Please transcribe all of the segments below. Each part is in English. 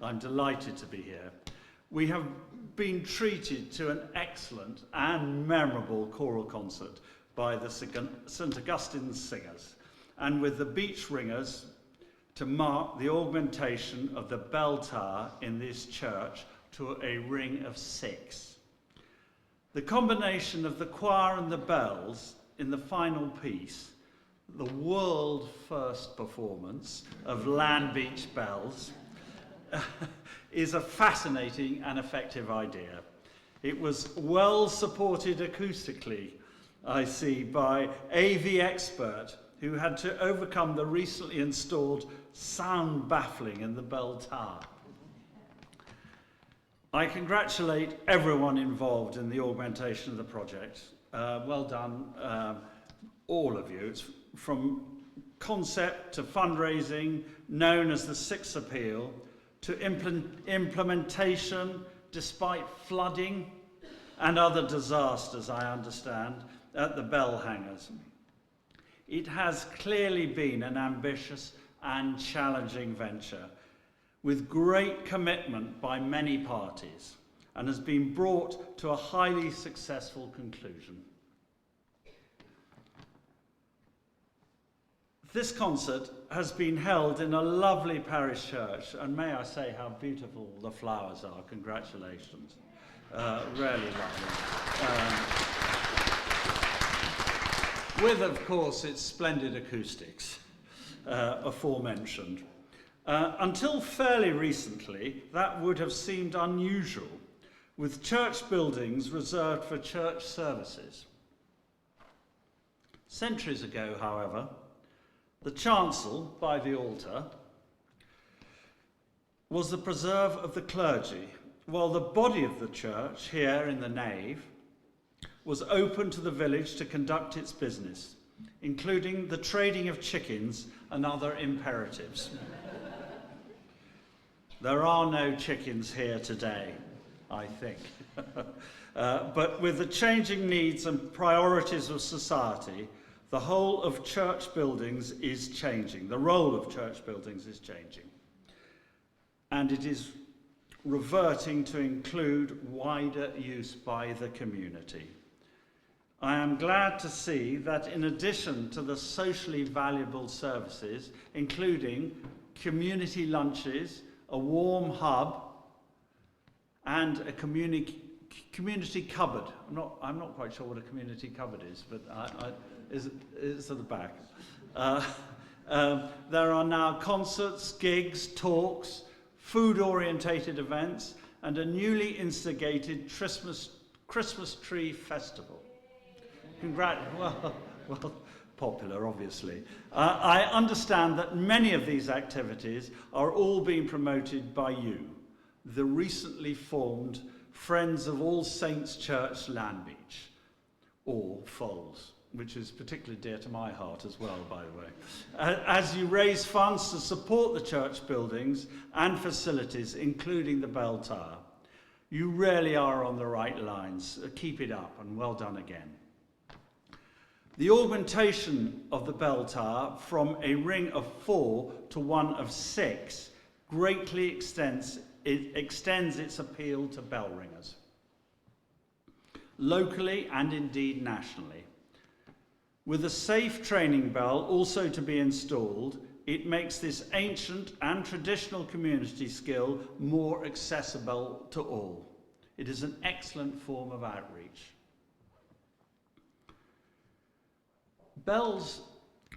I'm delighted to be here. We have been treated to an excellent and memorable choral concert by the St Augustine's Singers, and with the Beach Ringers to mark the augmentation of the bell tower in this church to a ring of 6. The combination of the choir and the bells in the final piece, the world first performance of Landbeach Bells, is a fascinating and effective idea. It was well supported acoustically, I see, by AV expert who had to overcome the recently installed sound baffling in the bell tower. I congratulate everyone involved in the augmentation of the project. Well done, all of you. It's from concept to fundraising, known as the 6 Appeal, to implementation despite flooding and other disasters, I understand, at the bell hangers. It has clearly been an ambitious and challenging venture with great commitment by many parties and has been brought to a highly successful conclusion. This concert has been held in a lovely parish church, and may I say how beautiful the flowers are. Congratulations. Really lovely. With, of course, its splendid acoustics, aforementioned. Until fairly recently, that would have seemed unusual, with church buildings reserved for church services. Centuries ago, however, the chancel by the altar was the preserve of the clergy, while the body of the church, here in the nave, was open to the village to conduct its business, including the trading of chickens and other imperatives. There are no chickens here today, I think. But with the changing needs and priorities of society, the whole of church buildings is changing. The role of church buildings is changing. And it is reverting to include wider use by the community. I am glad to see that in addition to the socially valuable services, including community lunches, a warm hub, and a community cupboard. I'm not quite sure what a community cupboard is, but it's at the back. There are now concerts, gigs, talks, food-orientated events, and a newly instigated Christmas tree festival. Well, popular, obviously. I understand that many of these activities are all being promoted by you, the recently formed Friends of All Saints Church Landbeach, or FOLS, which is particularly dear to my heart as well, by the way. As you raise funds to support the church buildings and facilities, including the bell tower, you really are on the right lines. Keep it up, and well done again. The augmentation of the bell tower from a ring of 4 to one of 6 greatly extends its appeal to bell ringers, locally and indeed nationally. With a safe training bell also to be installed, it makes this ancient and traditional community skill more accessible to all. It is an excellent form of outreach. Bells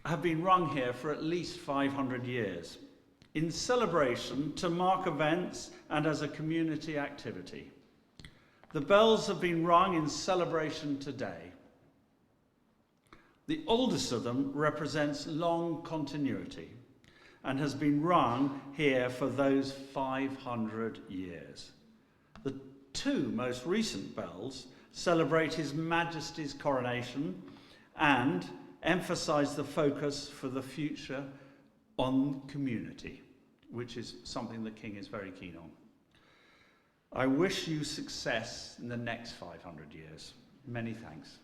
have been rung here for at least 500 years, in celebration to mark events and as a community activity. The bells have been rung in celebration today. The oldest of them represents long continuity and has been rung here for those 500 years. The 2 most recent bells celebrate His Majesty's coronation and emphasize the focus for the future on community, which is something the King is very keen on. I wish you success in the next 500 years. Many thanks.